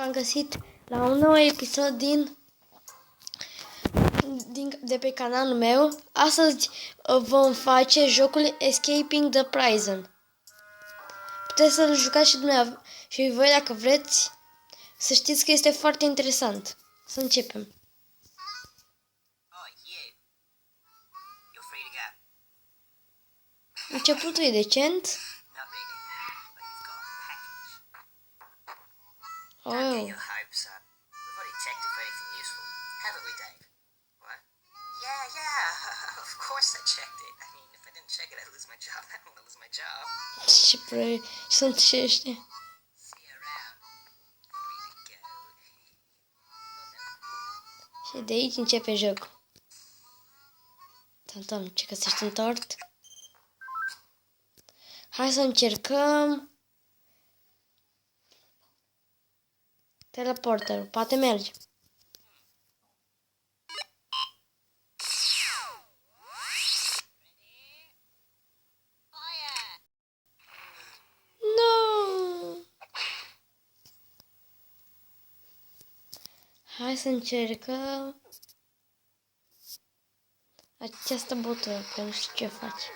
V-am găsit la un nou episod de pe canalul meu. Astăzi vom face jocul Escaping the Prison. Puteți să-l jucați și dumneavoastră și voi dacă vreți. Să știți că este foarte interesant. Să începem. Începutul e decent. Oh. Don't get your hopes up. We've already checked it for anything useful, haven't we, Dave? What? Yeah, of course I checked it. I mean, if I didn't check it, I'd lose my job. I don't want to lose my job. Ce sunt și ăștia. See you around. Free to go. Și de aici începe jocul. Tantam, ce găsești un tort? Hai să încercăm. Teleporterul, poate merge. Nu! Hai să încercăm această butură, că nu știu ce face.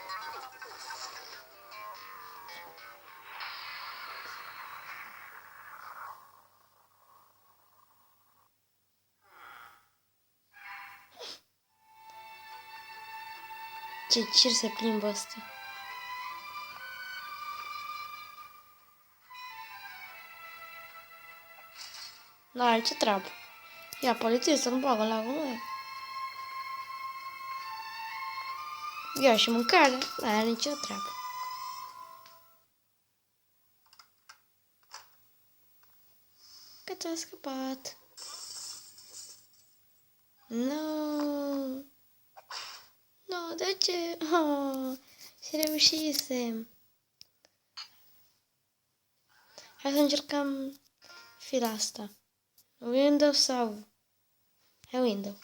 Ce cir se plimbă ăsta. N-are ce treabă. Ia, polițistul nu bagă la gură. Ia și mâncare. N-are nicio treabă. Că ți-a scăpat. Nu. Nu, de ce? Oh, și reușisem. Hai să încercăm fila asta. Windows sau... Hai Windows.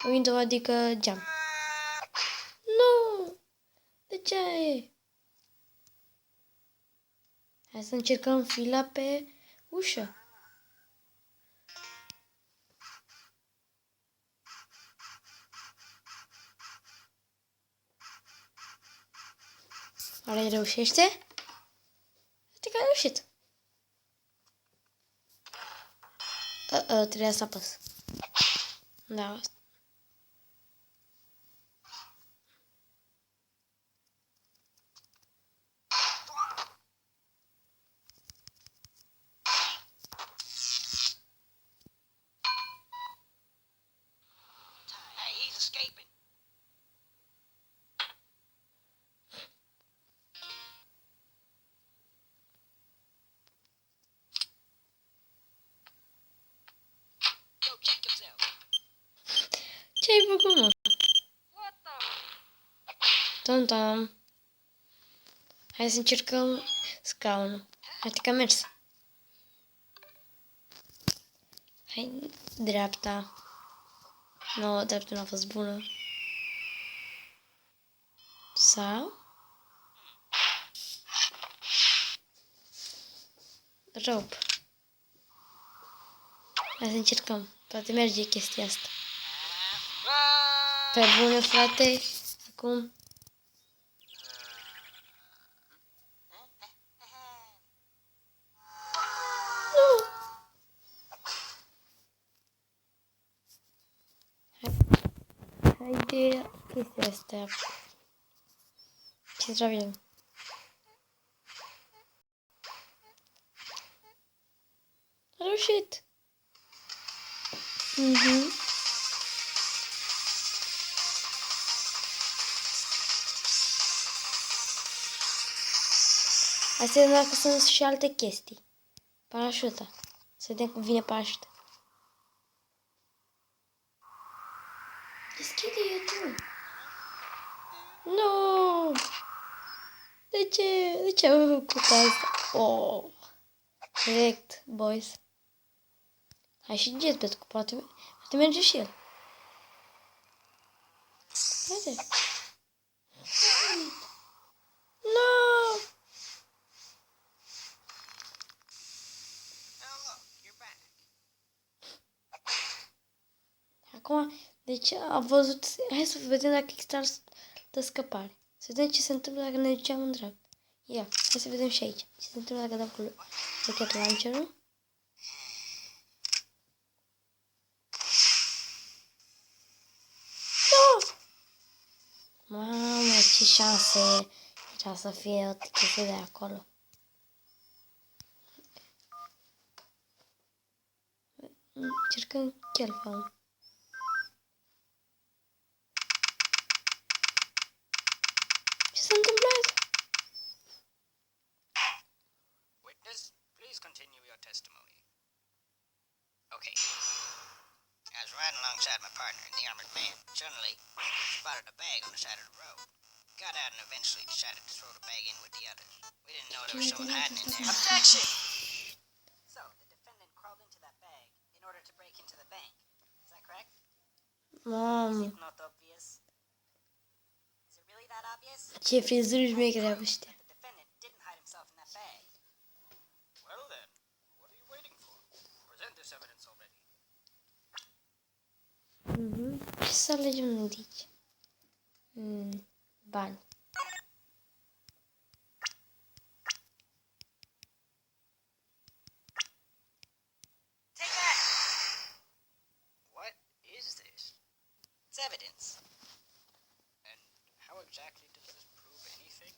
Windows adică geam. Nu! De ce? Hai să încercăm fila pe ușă. Oare reușește? Uite că a reușit. Trebuia să apăs. Da. Hey, he's escaping. Go check yourself. Ce-ai făcut, mă? What the? Tom. Hai să încercăm scaunul. Uite că a mers. Hai, dreapta. Nu, dreapta nu a fost bună. Sau? Rob. Hai să încercăm. Poate merge chestia asta. Pe bune, frate. Acum. Nu. Hai de chestia asta. Ce trebuie? A reușit. Asta e dacă sunt și alte chestii. Parașuta. Să vedem cum vine parașuta. Deschide-i tu. Nu! De ce? De ce am făcut asta? Oh! Direct, boys. Hai și jetpack, poate merge și el. Haide. No! Deci a văzut... Hai să vedem dacă există altă scăpare. Să vedem ce se întâmplă dacă ne ducem în dreapta. Ia, hai să vedem și aici. Ce se întâmplă dacă dau cu rocket launcher-ul. Mamă, ce șanse era să fie o chestie de acolo. Încercăm chelfa. Ce s-a întâmplat? Witness, please continue your testimony. Okay. I was riding alongside my partner in the armored van. Suddenly, spotted a bag on the side of the road. Got out and eventually decided to throw the bag in with the others. We didn't know there was someone hiding in there. Objection! So, the defendant crawled into that bag in order to break into the bank. Is that correct? Mamă, Not obvious. Is it really that obvious? ce frizuri șmechere au ăștia. The defendant didn't hide himself in that bag. Well then, what are you waiting for? Present this evidence already. Ce să alegem de aici? Bani. Take that! What is this? It's evidence. And how exactly does this prove anything?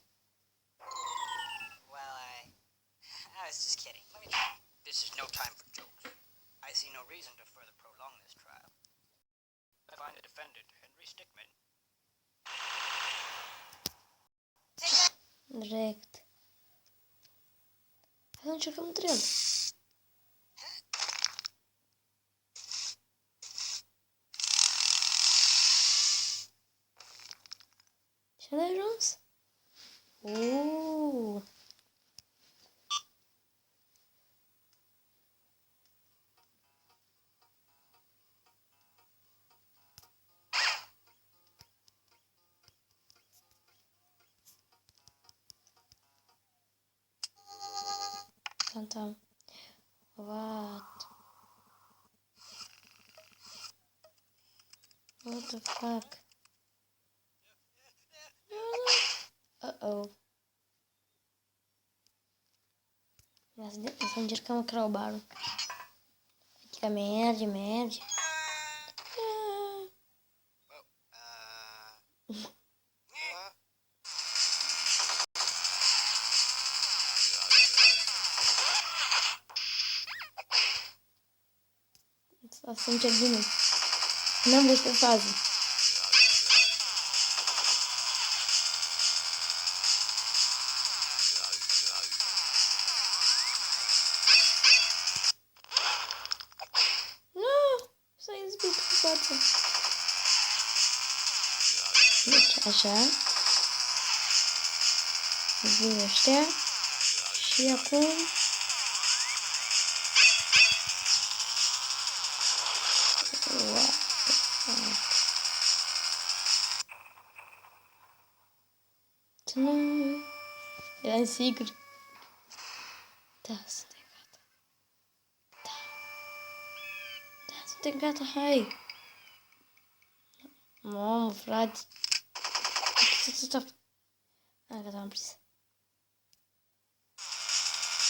Well, I was just kidding. Let me... This is no time for jokes. I see no reason to further prolong this trial. I find the defendant, Henry Stickmin. Direct. Hai să încercăm între ele. Și unde ai ajuns? Tam. What? What the fuck? Uh-oh. Să încercăm crowbar-ul. Adică merge. Să încerc din nou. N-am văzut pe fază. Nu! S-a izbit cu față. Deci, așa. Vin ăștia. Și acum... Nu, eram sigur. Da, suntem gata. Da, suntem gata, hai. Mamă, frate. Stop. Ah, gata, am prins.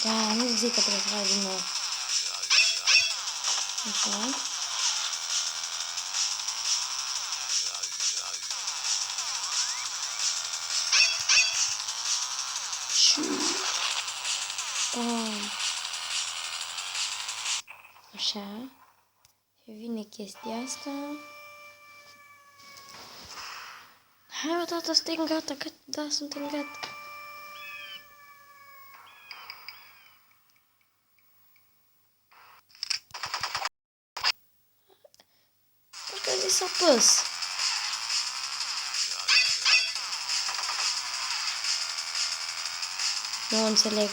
Da, nu zic că trebuie să fac din nou. Așa. Așa. Și vine chestia asta. Hai, tata, suntem gata. Da, suntem gata. Parcă zi să apăs. Nu înțeleg.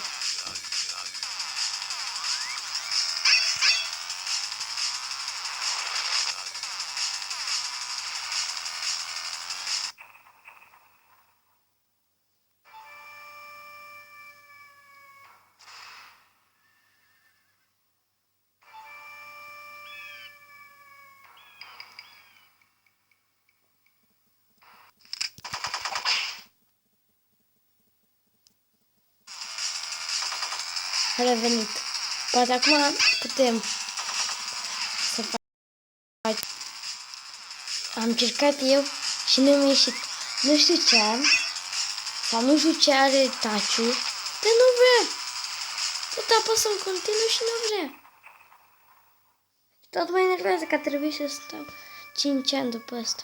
a revenit. Poate acum putem să facem. Am încercat eu și nu mi-a ieșit. Nu știu ce am. Sau nu știu ce are Taciu. Dar nu vrea. Tot apăs în continuu și nu vrea. Tot mă enervează că trebuie să stau 5 ani după asta.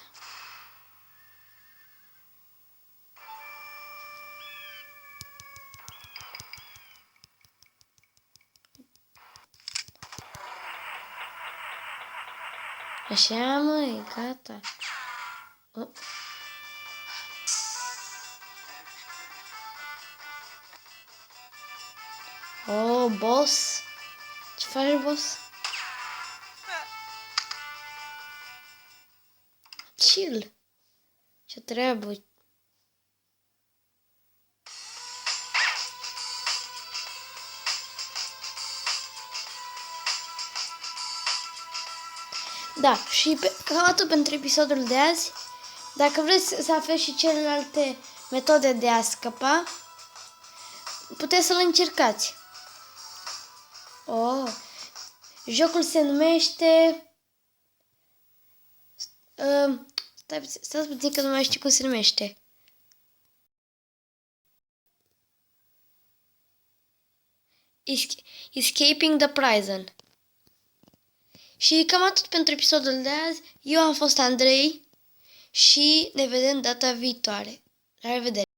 Așa, măi, gata. Oh. Oh, boss. Ce faci, boss? Chill. Ce trebuie? Da, și cam atât pentru episodul de azi. Dacă vreți să aflați și celelalte metode de a scăpa, puteți să-l încercați. Oh, jocul se numește... Stați puțin că nu mai știu cum se numește. Escaping the Prison. Și cam atât pentru episodul de azi. Eu am fost Andrei și ne vedem data viitoare. La revedere!